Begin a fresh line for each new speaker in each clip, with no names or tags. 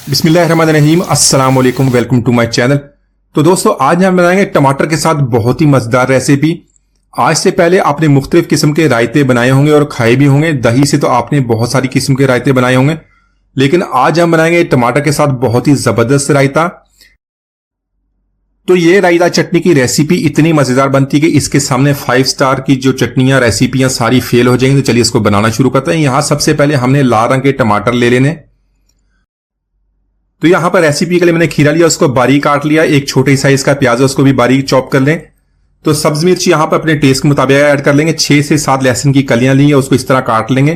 बिस्मिल्लाहिर्रहमानिर्रहीम, अस्सलाम वालेकुम, वेलकम टू माय चैनल। तो दोस्तों, आज हम बनाएंगे टमाटर के साथ बहुत ही मजेदार रेसिपी। आज से पहले आपने मुख्तलिफ किस्म के रायते बनाए होंगे और खाए भी होंगे। दही से तो आपने बहुत सारी किस्म के रायते बनाए होंगे, लेकिन आज हम बनाएंगे टमाटर के साथ बहुत ही जबरदस्त रायता। तो ये रायता चटनी की रेसिपी इतनी मजेदार बनती है कि इसके सामने 5 स्टार की जो चटनियां रेसिपियां सारी फेल हो जाएंगी। तो चलिए इसको बनाना शुरू करते हैं। यहां सबसे पहले हमने लाल रंग के टमाटर ले लेने। तो यहां पर रेसिपी के लिए मैंने खीरा लिया, उसको बारीक काट लिया। एक छोटे साइज का प्याज है, उसको भी बारीक चॉप कर लें। तो सब्ज मिर्च यहां पर अपने टेस्ट के मुताबिक ऐड कर लेंगे। 6 से 7 लहसुन की कलियां ली है, उसको इस तरह काट लेंगे।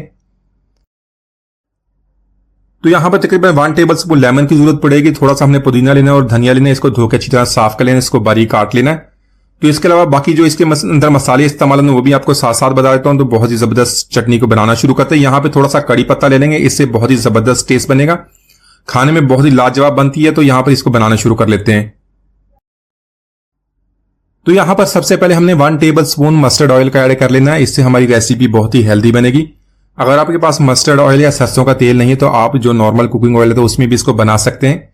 तो यहां पर तकरीबन 1 टेबल स्पून लेमन की जरूरत पड़ेगी। थोड़ा सा हमने पुदीना लेना है और धनिया लेना है, इसको धो के अच्छी तरह साफ कर लेना, इसको बारीक काट लेना है। तो इसके अलावा बाकी जो इसके अंदर मसाले इस्तेमाल हैं वो भी आपको साथ साथ बता देता हूं। तो बहुत ही जबरदस्त चटनी को बनाना शुरू करते हैं। यहां पे थोड़ा सा कड़ी पत्ता ले लेंगे, इससे बहुत ही जबरदस्त टेस्ट बनेगा, खाने में बहुत ही लाजवाब बनती है। तो यहां पर इसको बनाना शुरू कर लेते हैं। तो यहां पर सबसे पहले हमने 1 टेबल स्पून मस्टर्ड ऑयल का ऐड कर लेना है, इससे हमारी रेसिपी बहुत ही हेल्दी बनेगी। अगर आपके पास मस्टर्ड ऑयल या सरसों का तेल नहीं है तो आप जो नॉर्मल कुकिंग ऑयल है तो उसमें भी इसको बना सकते हैं।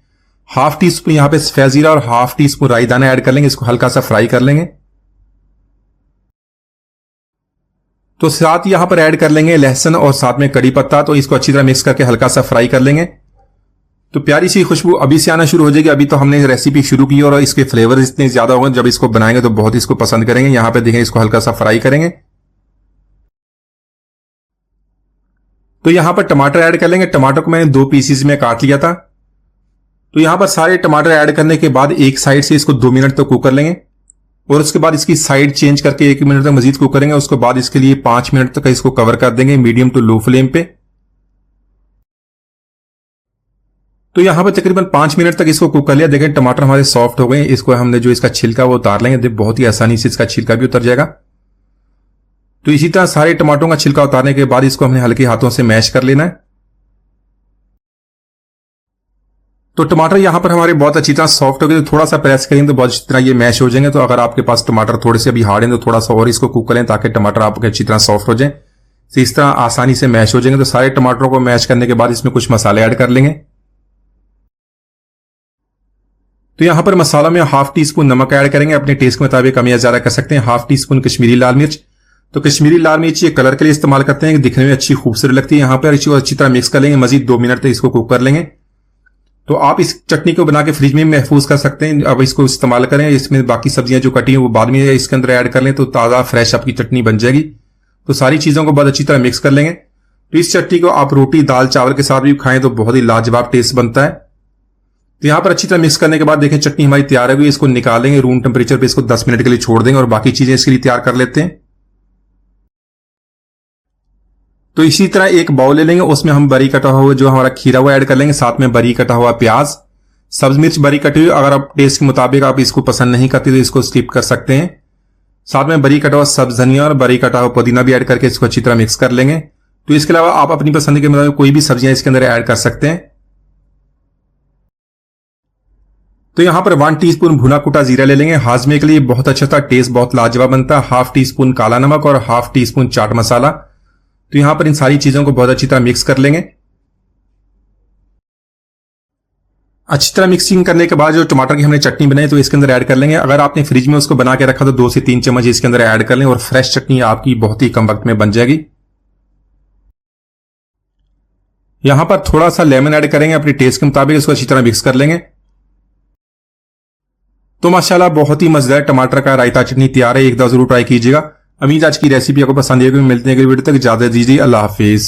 हाफ टी स्पून यहां पे सफेद जीरा और हाफ टी स्पून राई दाना ऐड कर लेंगे, इसको हल्का सा फ्राई कर लेंगे। तो साथ यहां पर ऐड कर लेंगे लहसुन और साथ में कड़ी पत्ता। तो इसको अच्छी तरह मिक्स करके हल्का सा फ्राई कर लेंगे। तो प्यारी सी खुशबू अभी से आना शुरू हो जाएगी। अभी तो हमने रेसिपी शुरू की और इसके फ्लेवर इतने ज्यादा होंगे, जब इसको बनाएंगे तो बहुत इसको पसंद करेंगे। यहां पे देखें, इसको हल्का सा फ्राई करेंगे। तो यहां पर टमाटर ऐड कर लेंगे। टमाटर को मैंने 2 पीसीज में काट लिया था। तो यहां पर सारे टमाटर ऐड करने के बाद एक साइड से इसको 2 मिनट तक कुक कर लेंगे और उसके बाद इसकी साइड चेंज करके 1 मिनट तक मजीद कुक करेंगे। उसके बाद इसके लिए 5 मिनट तक इसको कवर कर देंगे मीडियम टू लो फ्लेम पे। तो यहां पर तकरीबन 5 मिनट तक इसको कुक कर लिया। देखें टमाटर हमारे सॉफ्ट हो गए। इसको हमने जो इसका छिलका वो उतार लेंगे, बहुत ही आसानी से इसका छिलका भी उतर जाएगा। तो इसी तरह सारे टमाटरों का छिलका उतारने के बाद इसको हमने हल्के हाथों से मैश कर लेना है। तो टमाटर यहां पर हमारे बहुत अच्छी तरह सॉफ्ट हो गए। तो थोड़ा सा प्रेस करेंगे तो बहुत अच्छी तरह ये मैश हो जाएंगे। तो अगर आपके पास टमाटर थोड़े से अभी हार्ड हैं तो थोड़ा सा और इसको कुक करें ताकि टमाटर आपके अच्छी तरह सॉफ्ट हो जाए। तो इस तरह आसानी से मैश हो जाएंगे। तो सारे टमाटरों को मैश करने के बाद इसमें कुछ मसाले ऐड कर लेंगे। तो यहां पर मसाला में हाफ टी स्पून नमक ऐड करेंगे, अपने टेस्ट के मुताबिक कम या ज्यादा कर सकते हैं। हाफ टी स्पून कश्मीरी लाल मिर्च। तो कश्मीरी लाल मिर्च ये कलर के लिए इस्तेमाल करते हैं, दिखने में अच्छी खूबसूरत लगती है। यहां पर इसको अच्छी तरह मिक्स कर लेंगे। मजीद 2 मिनट तक इसको कुक कर लेंगे। तो आप इस चटनी को बना के फ्रिज में महफूज कर सकते हैं। अब इसको इस्तेमाल करें। इसमें बाकी सब्जियां जो कटी हैं वो बाद में इसके अंदर ऐड कर लें तो ताजा फ्रेश आपकी चटनी बन जाएगी। तो सारी चीजों को बहुत अच्छी तरह मिक्स कर लेंगे। तो इस चटनी को आप रोटी दाल चावल के साथ भी खाएं तो बहुत ही लाजवाब टेस्ट बनता है। तो यहां पर अच्छी तरह मिक्स करने के बाद देखें चटनी हमारी तैयार हो गई। इसको निकालेंगे, रूम टेम्परेचर पे इसको 10 मिनट के लिए छोड़ देंगे और बाकी चीजें इसके लिए तैयार कर लेते हैं। तो इसी तरह एक बाउल ले लेंगे, उसमें हम बारीक कटा हुआ जो हमारा खीरा हुआ ऐड कर लेंगे, साथ में बारीक कटा हुआ प्याज, सब्ज मिर्च बारीक कटी हुई। अगर आप टेस्ट के मुताबिक आप इसको पसंद नहीं करते तो इसको स्किप कर सकते हैं। साथ में बारीक कटा हुआ सब्ज धनिया और बारीक कटा हुआ पुदीना भी ऐड करके इसको अच्छी तरह मिक्स कर लेंगे। तो इसके अलावा आप अपनी पसंद के मुताबिक कोई भी सब्जियां इसके अंदर ऐड कर सकते हैं। तो यहां पर 1 टीस्पून भुना कुटा जीरा ले लेंगे, हाजमे के लिए बहुत अच्छा था, टेस्ट बहुत लाजवाब बनता है। हाफ टी स्पून काला नमक और half tea spoon chaat masala. तो यहां पर इन सारी चीजों को बहुत अच्छी तरह मिक्स कर लेंगे। अच्छी तरह मिक्सिंग करने के बाद जो टमाटर की हमने चटनी बनाई तो इसके अंदर ऐड कर लेंगे। अगर आपने फ्रिज में उसको बना के रखा तो 2 से 3 चम्मच इसके अंदर ऐड कर लें और फ्रेश चटनी आपकी बहुत ही कम वक्त में बन जाएगी। यहां पर थोड़ा सा लेमन ऐड करेंगे अपने टेस्ट के मुताबिक, इसको अच्छी तरह मिक्स कर लेंगे। तो माशाल्लाह बहुत ही मजेदार टमाटर का रायता चटनी तैयार है। एक दफा जरूर ट्राई कीजिएगा। उम्मीद आज की रेसिपी आपको पसंद आएगी। मिलते हैं अगली वीडियो तक, इजाजत दीजिए। अल्लाह हाफिज।